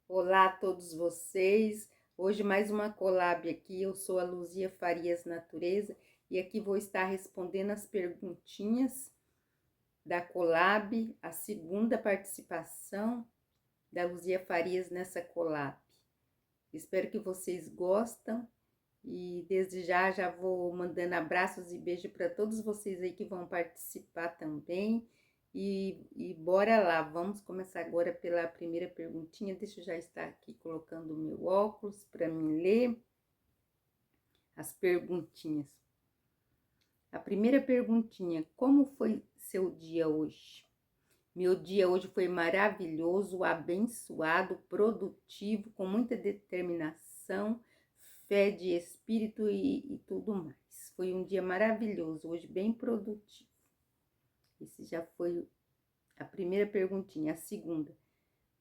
Olá a todos vocês. Hoje mais uma collab aqui. Eu sou a Luzia Farias Natureza e aqui vou estar respondendo as perguntinhas da collab, a segunda participação da Luzia Farias nessa collab. Espero que vocês gostem e desde já vou mandando abraços e beijo para todos vocês aí que vão participar também. E bora lá, vamos começar agora pela primeira perguntinha. Deixa eu já estar aqui colocando o meu óculos para mim ler as perguntinhas. A primeira perguntinha: como foi seu dia hoje? Meu dia hoje foi maravilhoso, abençoado, produtivo, com muita determinação, fé de espírito e tudo mais. Foi um dia maravilhoso, hoje bem produtivo. Esse já foi a primeira perguntinha. A segunda: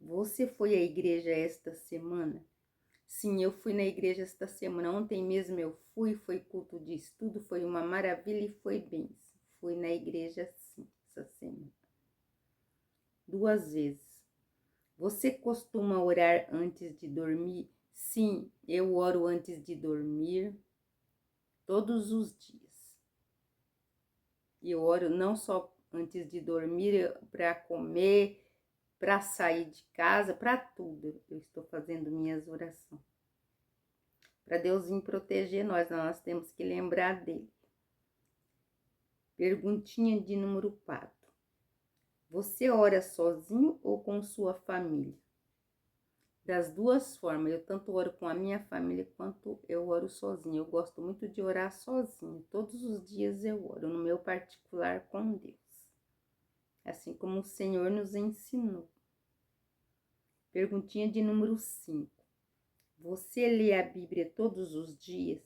você foi à igreja esta semana? Sim, eu fui na igreja esta semana. Ontem mesmo eu fui, foi culto de estudo, foi uma maravilha e foi bênção. Fui na igreja sim, essa semana. 2 vezes. Você costuma orar antes de dormir? Sim, eu oro antes de dormir todos os dias. E eu oro não só antes de dormir, para comer, para sair de casa, para tudo. Eu estou fazendo minhas orações. Para Deus vir proteger nós temos que lembrar dele. Perguntinha de número 4. Você ora sozinho ou com sua família? Das duas formas, eu tanto oro com a minha família quanto eu oro sozinha. Eu gosto muito de orar sozinha. Todos os dias eu oro, no meu particular com Deus. Assim como o Senhor nos ensinou. Perguntinha de número 5. Você lê a Bíblia todos os dias?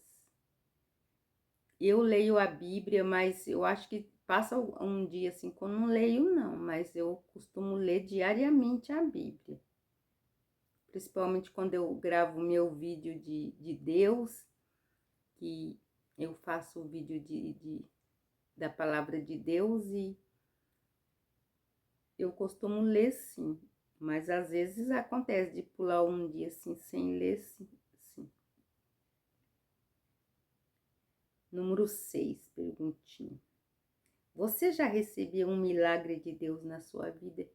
Eu leio a Bíblia, mas eu acho que passa um dia assim que eu não leio não, mas eu costumo ler diariamente a Bíblia. Principalmente quando eu gravo meu vídeo de Deus, que eu faço o vídeo da palavra de Deus e eu costumo ler sim, mas às vezes acontece de pular um dia assim sem ler sim. Número 6, perguntinha. Você já recebeu um milagre de Deus na sua vida?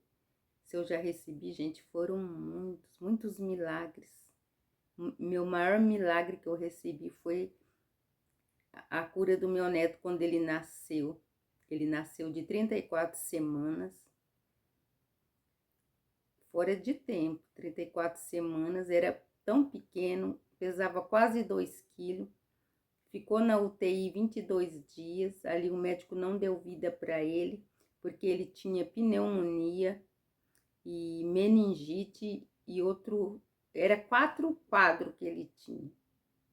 Se eu já recebi, gente, foram muitos milagres. Meu maior milagre que eu recebi foi a cura do meu neto quando ele nasceu. Ele nasceu de 34 semanas, fora de tempo. 34 semanas, era tão pequeno, pesava quase 2 quilos. Ficou na UTI 22 dias, ali o médico não deu vida para ele, porque ele tinha pneumonia e meningite e outro, era 4 quadros que ele tinha.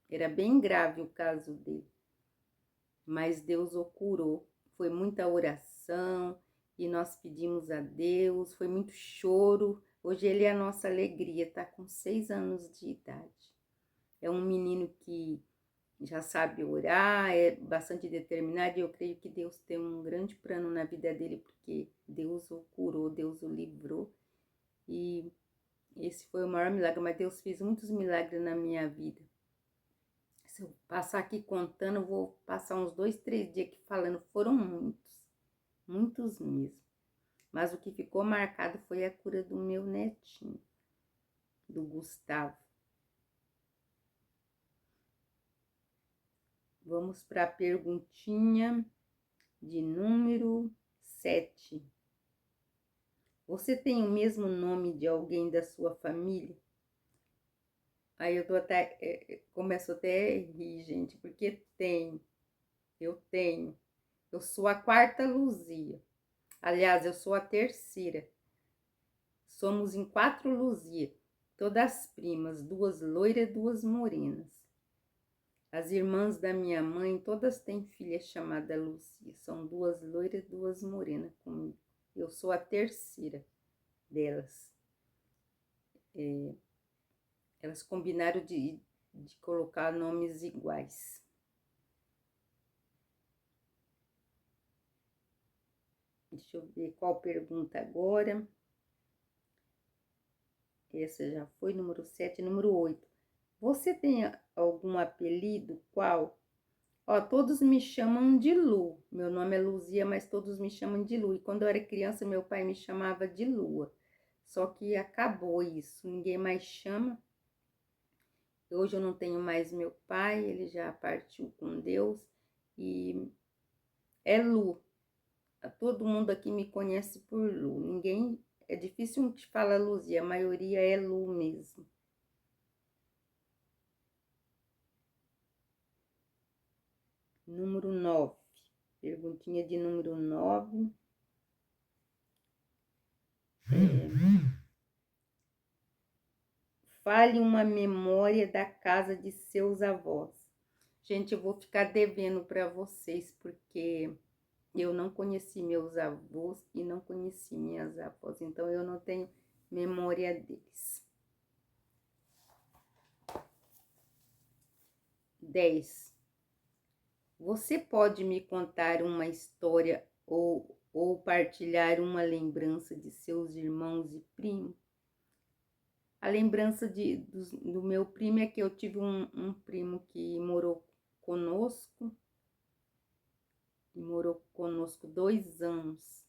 Era bem grave o caso dele. Mas Deus o curou. Foi muita oração e nós pedimos a Deus, foi muito choro. Hoje ele é a nossa alegria, tá com 6 anos de idade. É um menino que já sabe orar, é bastante determinado e eu creio que Deus tem um grande plano na vida dele, porque Deus o curou, Deus o livrou. E esse foi o maior milagre, mas Deus fez muitos milagres na minha vida. Se eu passar aqui contando, eu vou passar uns 2, 3 dias aqui falando. Foram muitos mesmo. Mas o que ficou marcado foi a cura do meu netinho, do Gustavo. Vamos para a perguntinha de número 7. Você tem o mesmo nome de alguém da sua família? Aí eu tô até, começo até a rir, gente, porque eu tenho. Eu sou a quarta Luzia. Aliás, eu sou a terceira. Somos em 4 Luzia, todas primas, 2 loiras e 2 morenas. As irmãs da minha mãe, todas têm filha chamada Luzia. São 2 loiras e 2 morenas comigo. Eu sou a terceira delas. Elas combinaram de colocar nomes iguais. Deixa eu ver qual pergunta agora. Essa já foi, número 7, número 8. Você tem algum apelido? Qual? Ó, todos me chamam de Lu. Meu nome é Luzia, mas todos me chamam de Lu. E quando eu era criança, meu pai me chamava de Lua. Só que acabou isso, ninguém mais chama. Hoje eu não tenho mais meu pai, ele já partiu com Deus. E é Lu. Todo mundo aqui me conhece por Lu. Ninguém. É difícil um que fala Luzia, a maioria é Lu mesmo. Número 9. Perguntinha de número 9. Fale uma memória da casa de seus avós. Gente, eu vou ficar devendo para vocês, porque eu não conheci meus avós e não conheci minhas avós, então eu não tenho memória deles. 10. Você pode me contar uma história ou partilhar uma lembrança de seus irmãos e primos? A lembrança do meu primo é que eu tive um primo que morou conosco, 2 anos.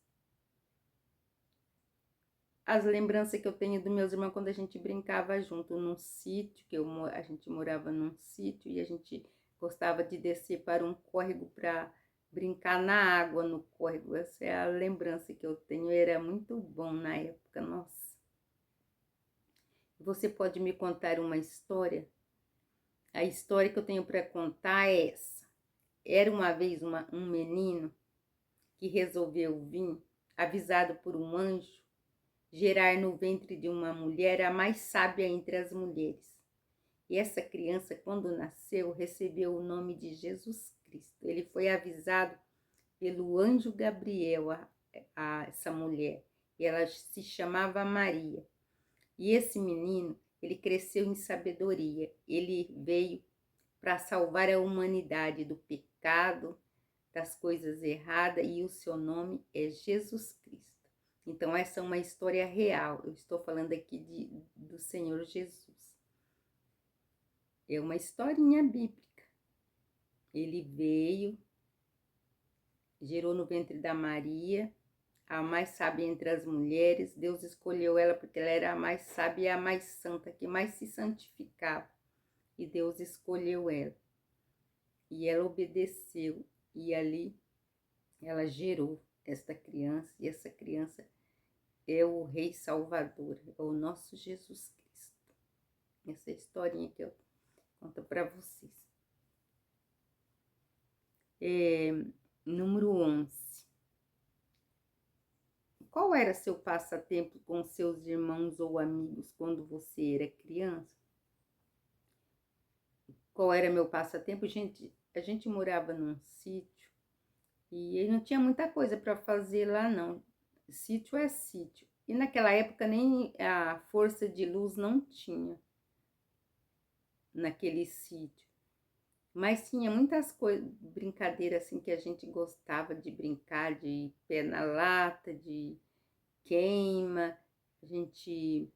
As lembranças que eu tenho dos meus irmãos quando a gente brincava junto num sítio, a gente morava num sítio e a gente gostava de descer para um córrego para brincar na água no córrego. Essa é a lembrança que eu tenho, era muito bom na época, nossa. Você pode me contar uma história? A história que eu tenho para contar é essa. Era uma vez um menino que resolveu vir, avisado por um anjo, gerar no ventre de uma mulher a mais sábia entre as mulheres. E essa criança, quando nasceu, recebeu o nome de Jesus Cristo. Ele foi avisado pelo anjo Gabriel a essa mulher. E ela se chamava Maria. E esse menino, ele cresceu em sabedoria. Ele veio para salvar a humanidade do pecado, das coisas erradas, e o seu nome é Jesus Cristo. Então, essa é uma história real. Eu estou falando aqui do Senhor Jesus. É uma historinha bíblica. Ele veio, gerou no ventre da Maria, a mais sábia entre as mulheres. Deus escolheu ela porque ela era a mais sábia e a mais santa, que mais se santificava. E Deus escolheu ela. E ela obedeceu. E ali ela gerou esta criança. E essa criança é o Rei Salvador, é o nosso Jesus Cristo. Essa é a historinha que eu conto para vocês. Número 11. Qual era seu passatempo com seus irmãos ou amigos quando você era criança? Qual era meu passatempo? Gente, a gente morava num sítio e não tinha muita coisa para fazer lá, não. Sítio é sítio. E naquela época nem a força de luz não tinha naquele sítio. Mas tinha muitas coisas, brincadeiras assim que a gente gostava de brincar, de pé na lata, de queima. A gente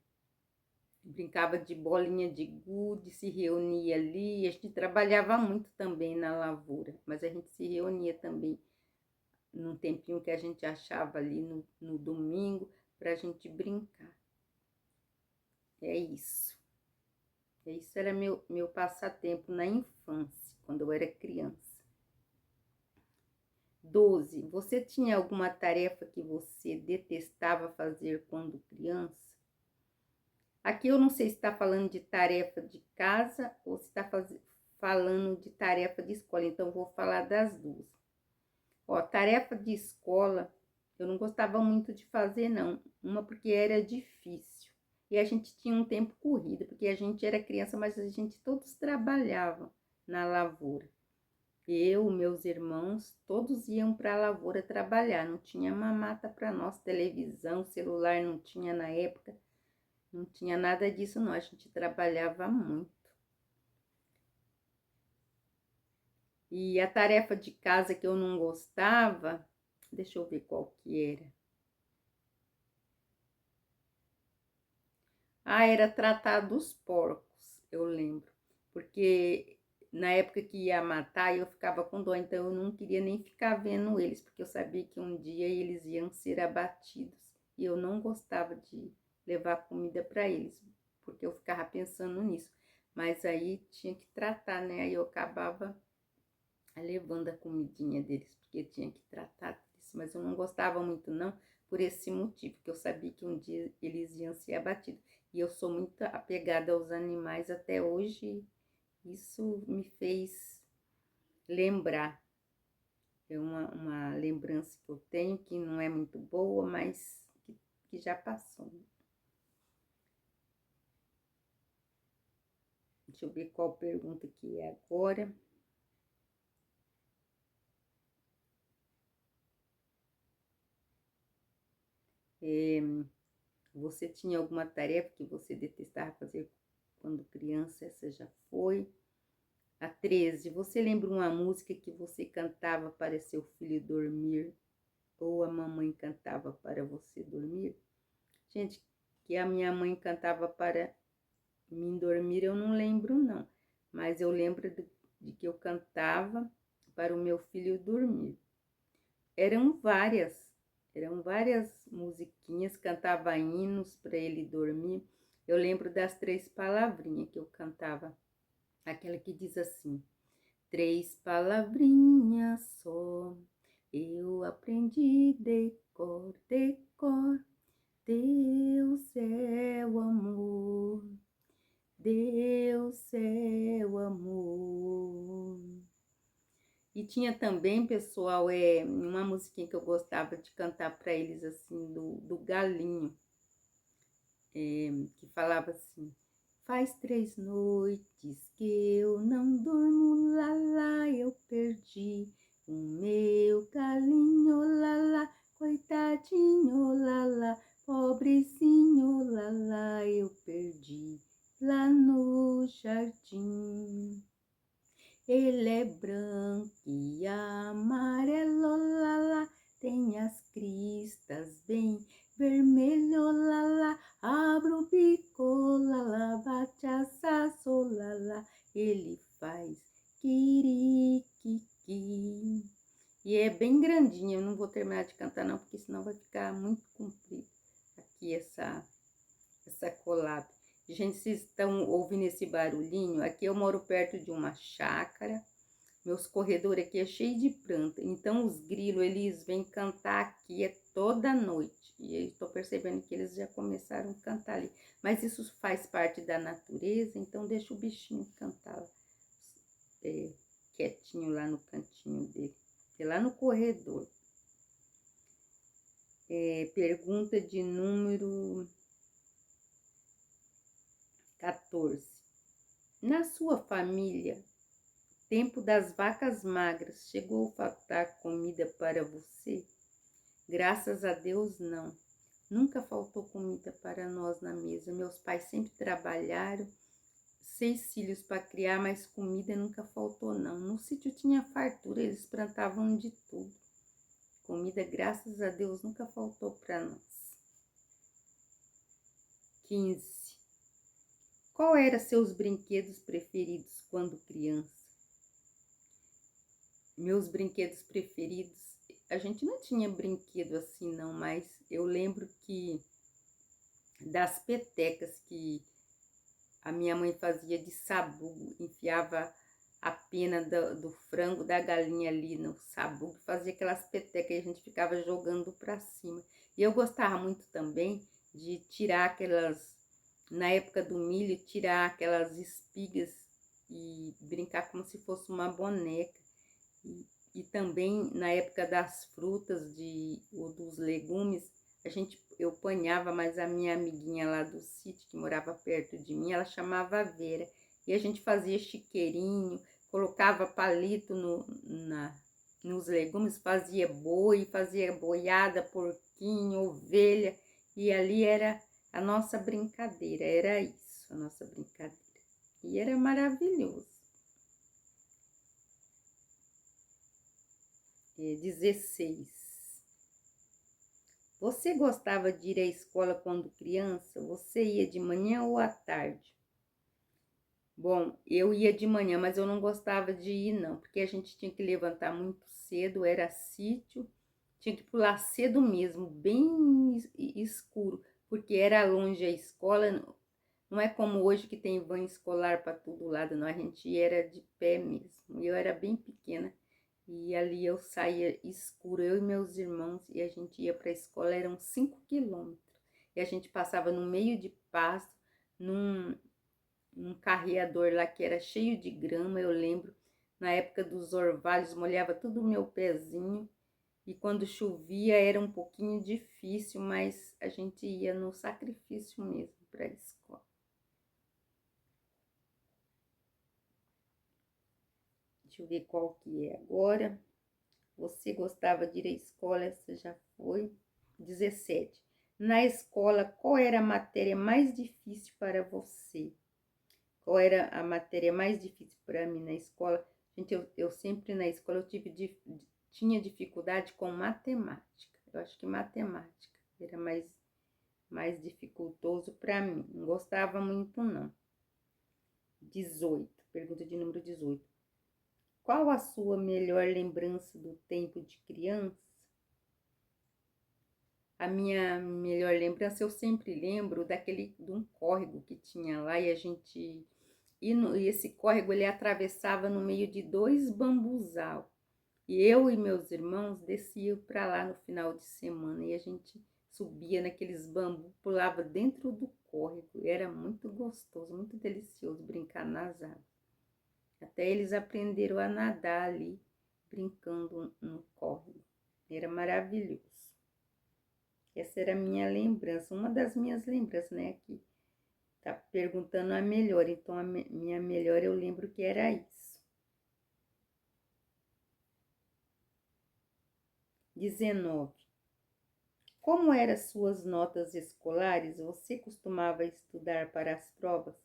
brincava de bolinha de gude, se reunia ali. A gente trabalhava muito também na lavoura, mas a gente se reunia também num tempinho que a gente achava ali no domingo para a gente brincar. É isso. Isso era meu passatempo na infância, quando eu era criança. 12. Você tinha alguma tarefa que você detestava fazer quando criança? Aqui eu não sei se está falando de tarefa de casa ou se está falando de tarefa de escola, então vou falar das duas. Ó, tarefa de escola eu não gostava muito de fazer, não. Uma porque era difícil e a gente tinha um tempo corrido, porque a gente era criança, mas a gente todos trabalhavam na lavoura. Eu, meus irmãos, todos iam para a lavoura trabalhar, não tinha mamata para nós, televisão, celular não tinha na época, não tinha nada disso não, a gente trabalhava muito. E a tarefa de casa que eu não gostava, deixa eu ver qual que era. Ah, era tratar dos porcos, eu lembro. Porque na época que ia matar, eu ficava com dó, então eu não queria nem ficar vendo eles, porque eu sabia que um dia eles iam ser abatidos. E eu não gostava de levar comida para eles, porque eu ficava pensando nisso. Mas aí tinha que tratar, né? Aí eu acabava levando a comidinha deles, porque tinha que tratar disso. Mas eu não gostava muito, não, por esse motivo, que eu sabia que um dia eles iam ser abatidos. E eu sou muito apegada aos animais até hoje. Isso me fez lembrar. É uma lembrança que eu tenho, que não é muito boa, mas que já passou. Deixa eu ver qual pergunta que é agora. Você tinha alguma tarefa que você detestava fazer quando criança? Essa já foi. A 13, você lembra uma música que você cantava para seu filho dormir? Ou a mamãe cantava para você dormir? Gente, que a minha mãe cantava para mim dormir, eu não lembro não. Mas eu lembro de que eu cantava para o meu filho dormir. Eram várias musiquinhas, cantava hinos para ele dormir. Eu lembro das 3 palavrinhas que eu cantava. Aquela que diz assim: 3 palavrinhas só, eu aprendi de cor, de cor. Deus é o amor, Deus é o amor. E tinha também, pessoal, uma musiquinha que eu gostava de cantar para eles, assim, do galinho, que falava assim: faz 3 noites que eu não durmo, lá, eu perdi o meu galinho, lá, coitadinho, lá, pobrezinho, lá, eu perdi lá no jardim. Ele é branco e amarelo, tem as cristas bem vermelho, abre o bico, bate a saço, ele faz quiriquiqui. E é bem grandinho, eu não vou terminar de cantar não, porque senão vai ficar muito comprido aqui essa collab. Gente, vocês estão ouvindo esse barulhinho? Aqui eu moro perto de uma chácara. Meus corredores aqui é cheio de planta. Então, os grilos, eles vêm cantar aqui toda noite. E eu estou percebendo que eles já começaram a cantar ali. Mas isso faz parte da natureza, então deixa o bichinho cantar quietinho lá no cantinho dele. É lá no corredor. Pergunta de número 14. Na sua família, tempo das vacas magras, chegou a faltar comida para você? Graças a Deus, não. Nunca faltou comida para nós na mesa. Meus pais sempre trabalharam, 6 filhos para criar, mas comida nunca faltou, não. No sítio tinha fartura, eles plantavam de tudo. Comida, graças a Deus, nunca faltou para nós. 15. Qual eram seus brinquedos preferidos quando criança? Meus brinquedos preferidos, a gente não tinha brinquedo assim não, mas eu lembro que das petecas que a minha mãe fazia de sabugo, enfiava a pena do frango, da galinha ali no sabugo, fazia aquelas petecas e a gente ficava jogando para cima. E eu gostava muito também de tirar aquelas, na época do milho, tirar aquelas espigas e brincar como se fosse uma boneca. E também na época das frutas ou dos legumes, eu apanhava, mas a minha amiguinha lá do sítio, que morava perto de mim, ela chamava Vera. E a gente fazia chiqueirinho, colocava palito nos legumes, fazia boi, fazia boiada, porquinho, ovelha. E ali era a nossa brincadeira, era isso, a nossa brincadeira. E era maravilhoso. 16. Você gostava de ir à escola quando criança? Você ia de manhã ou à tarde? Bom, eu ia de manhã, mas eu não gostava de ir não, porque a gente tinha que levantar muito cedo, era sítio, tinha que pular cedo mesmo, bem escuro, porque era longe a escola, não é como hoje que tem van escolar para todo lado, não, a gente era de pé mesmo. Eu era bem pequena e ali eu saía escuro, eu e meus irmãos, e a gente ia para a escola, eram 5 quilômetros. E a gente passava no meio de pasto, num, num carreador lá que era cheio de grama, eu lembro. Na época dos orvalhos, molhava tudo o meu pezinho. E quando chovia era um pouquinho difícil, mas a gente ia no sacrifício mesmo para a escola. Deixa eu ver qual que é agora. Você gostava de ir à escola? Essa já foi. 17. Na escola, qual era a matéria mais difícil para você? Qual era a matéria mais difícil para mim na escola? Gente, eu sempre na escola tinha dificuldade com matemática. Eu acho que matemática era mais dificultoso para mim. Não gostava muito, não. 18. Pergunta de número 18. Qual a sua melhor lembrança do tempo de criança? A minha melhor lembrança, eu sempre lembro de um córrego que tinha lá e a gente... E esse córrego, ele atravessava no meio de 2 bambuzal. E eu e meus irmãos desciam para lá no final de semana e a gente subia naqueles bambus, pulava dentro do córrego. Era muito gostoso, muito delicioso brincar nas águas. Até eles aprenderam a nadar ali, brincando no córrego. Era maravilhoso. Essa era a minha lembrança, uma das minhas lembranças, né? Aqui tá perguntando a melhor, então a minha melhor eu lembro que era isso. 19. Como eram suas notas escolares? Você costumava estudar para as provas?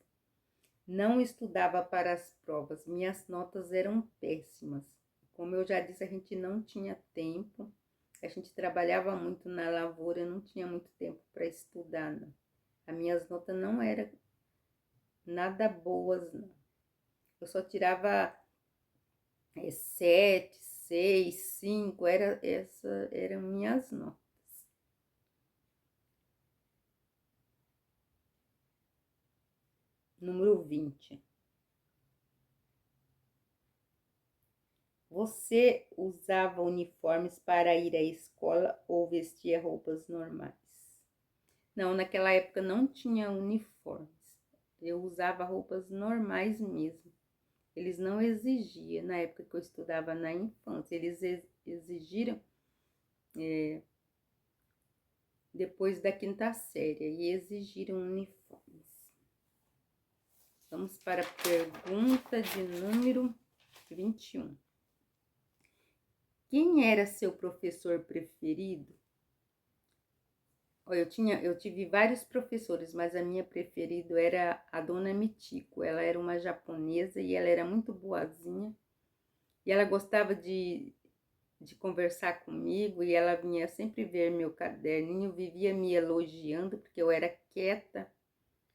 Não estudava para as provas, minhas notas eram péssimas. Como eu já disse, a gente não tinha tempo, a gente trabalhava muito na lavoura, não tinha muito tempo para estudar, não. As minhas notas não eram nada boas, não. Eu só tirava 7, 6, 5, essa eram minhas notas. Número 20. Você usava uniformes para ir à escola ou vestia roupas normais? Não, naquela época não tinha uniformes. Eu usava roupas normais mesmo. Eles não exigiam, na época que eu estudava na infância, eles exigiram depois da quinta série e exigiram uniformes. Vamos para a pergunta de número 21. Quem era seu professor preferido? Eu tive vários professores, mas a minha preferida era a dona Mitiko. Ela era uma japonesa e ela era muito boazinha. E ela gostava de conversar comigo e ela vinha sempre ver meu caderninho, vivia me elogiando porque eu era quieta.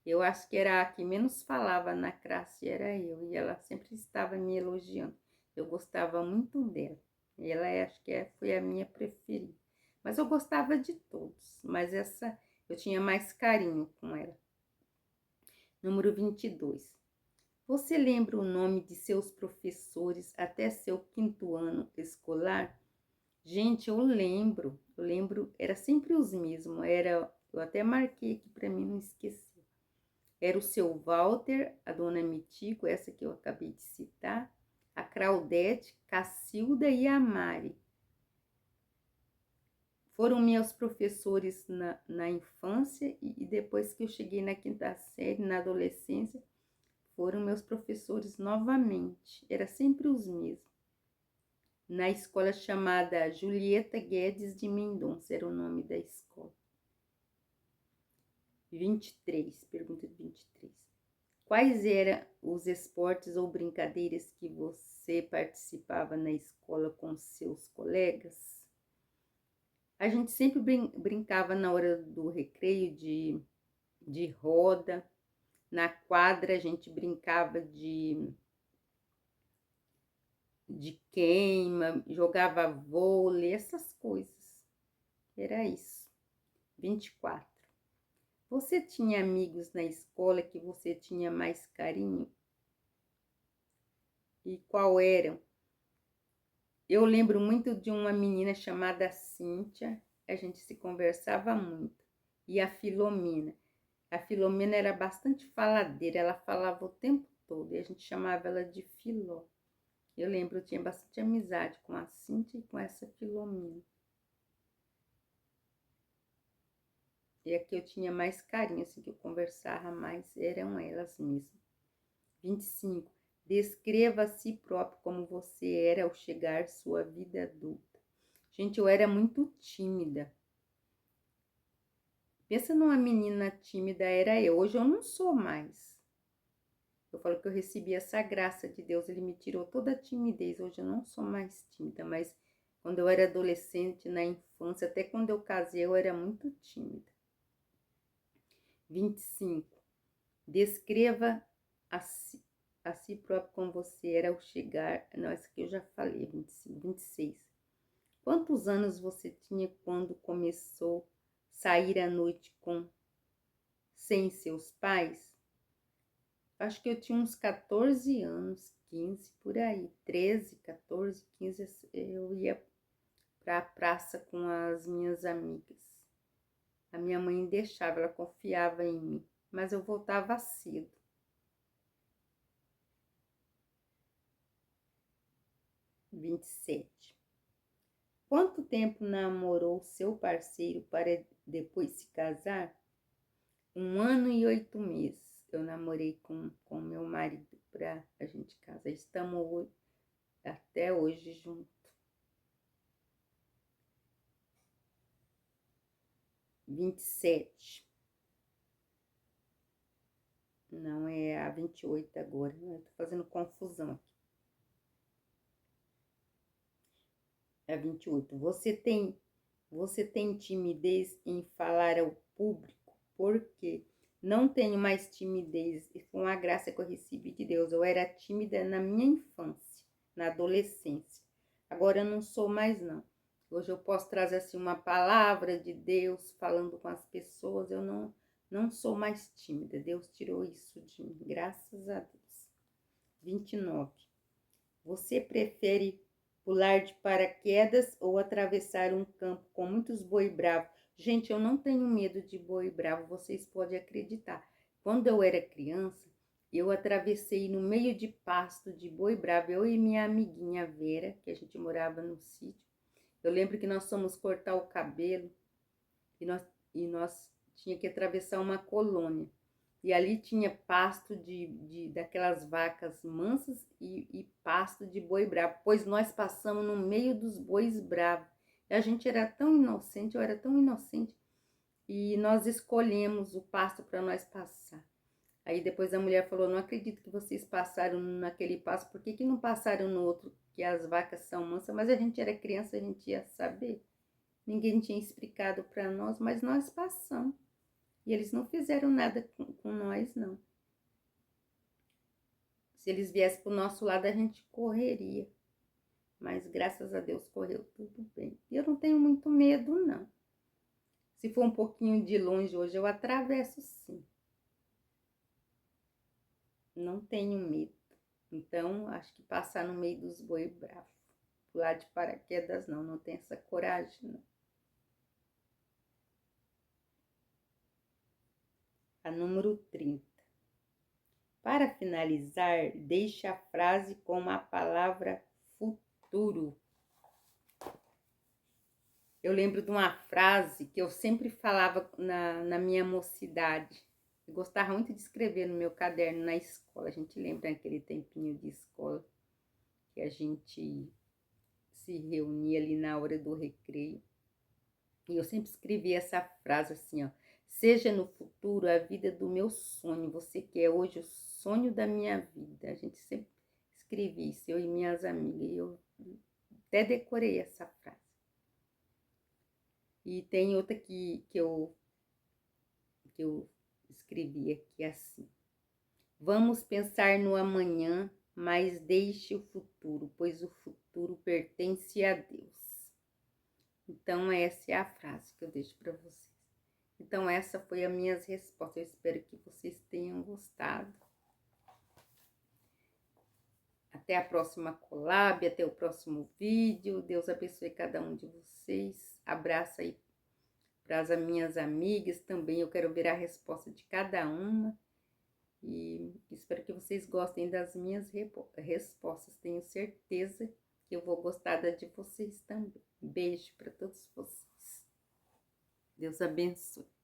Eu acho que era a que menos falava na classe, era eu. E ela sempre estava me elogiando. Eu gostava muito dela. E ela acho que foi a minha preferida. Mas eu gostava de todos, mas essa eu tinha mais carinho com ela. Número 22. Você lembra o nome de seus professores até seu quinto ano escolar? Gente, eu lembro, era sempre os mesmos, eu até marquei aqui para mim não esquecer. Era o seu Walter, a dona Mitico, essa que eu acabei de citar, a Claudete, Cacilda e a Mari. Foram meus professores na infância e depois que eu cheguei na quinta série, na adolescência, foram meus professores novamente. Era sempre os mesmos. Na escola chamada Julieta Guedes de Mendonça, era o nome da escola. 23, pergunta 23. Quais eram os esportes ou brincadeiras que você participava na escola com seus colegas? A gente sempre brincava na hora do recreio de roda. Na quadra a gente brincava de queima, jogava vôlei, essas coisas. Era isso. 24. Você tinha amigos na escola que você tinha mais carinho? E qual eram? Eu lembro muito de uma menina chamada Cíntia, a gente se conversava muito. E a Filomena. A Filomena era bastante faladeira, ela falava o tempo todo e a gente chamava ela de Filó. Eu lembro, eu tinha bastante amizade com a Cíntia e com essa Filomena. E aqui eu tinha mais carinho, assim, que eu conversava mais, eram elas mesmas. 25. Descreva a si próprio como você era ao chegar sua vida adulta. Gente, eu era muito tímida. Pensa numa menina tímida, era eu. Hoje eu não sou mais. Eu falo que eu recebi essa graça de Deus, Ele me tirou toda a timidez. Hoje eu não sou mais tímida, mas quando eu era adolescente, na infância, até quando eu casei, eu era muito tímida. 25. Descreva a si próprio como você era ao chegar. Não, essa aqui eu já falei, 25. 26. Quantos anos você tinha quando começou a sair à noite sem seus pais? Acho que eu tinha uns 14 anos, 15 por aí. 13, 14, 15, eu ia para a praça com as minhas amigas. A minha mãe deixava, ela confiava em mim, mas eu voltava cedo. 27. Quanto tempo namorou seu parceiro para depois se casar? 1 ano e 8 meses. Eu namorei com meu marido para a gente casar. Estamos até hoje juntos. 27. Não, é a 28 agora. Eu tô fazendo confusão aqui. É a 28. Você tem timidez em falar ao público? Por quê? Não tenho mais timidez. E foi uma graça que eu recebi de Deus. Eu era tímida na minha infância, na adolescência. Agora eu não sou mais, não. Hoje eu posso trazer assim uma palavra de Deus falando com as pessoas. Eu não sou mais tímida. Deus tirou isso de mim. Graças a Deus. 29. Você prefere pular de paraquedas ou atravessar um campo com muitos boi bravos? Gente, eu não tenho medo de boi bravo, vocês podem acreditar. Quando eu era criança, eu atravessei no meio de pasto de boi bravo, eu e minha amiguinha Vera, que a gente morava no sítio. Eu lembro que nós fomos cortar o cabelo e nós tinha que atravessar uma colônia. E ali tinha pasto daquelas vacas mansas e pasto de boi bravo, pois nós passamos no meio dos bois bravos. E a gente era tão inocente, eu era tão inocente, e nós escolhemos o pasto para nós passar. Aí depois a mulher falou, não acredito que vocês passaram naquele pasto, por que que não passaram no outro, que as vacas são mansas? Mas a gente era criança, a gente ia saber. Ninguém tinha explicado para nós, mas nós passamos. E eles não fizeram nada com nós, não. Se eles viessem pro nosso lado, a gente correria. Mas graças a Deus correu tudo bem. E eu não tenho muito medo, não. Se for um pouquinho de longe hoje, eu atravesso sim. Não tenho medo. Então, acho que passar no meio dos boi bravos. Pular de paraquedas, não tenho essa coragem, não. A número 30. Para finalizar, deixe a frase com a palavra futuro. Eu lembro de uma frase que eu sempre falava na minha mocidade. Eu gostava muito de escrever no meu caderno na escola. A gente lembra aquele tempinho de escola que a gente se reunia ali na hora do recreio. E eu sempre escrevi essa frase assim, ó. Seja no futuro a vida do meu sonho. Você que é hoje o sonho da minha vida. A gente sempre escrevia isso, eu e minhas amigas. E eu até decorei essa frase. E tem outra que eu escrevi aqui assim. Vamos pensar no amanhã, mas deixe o futuro, pois o futuro pertence a Deus. Então, essa é a frase que eu deixo para vocês. Então, essa foi as minhas respostas. Eu espero que vocês tenham gostado. Até a próxima collab, até o próximo vídeo. Deus abençoe cada um de vocês. Abraço aí para as minhas amigas também. Eu quero ver a resposta de cada uma. E espero que vocês gostem das minhas respostas. Tenho certeza que eu vou gostar da de vocês também. Beijo para todos vocês. Deus abençoe.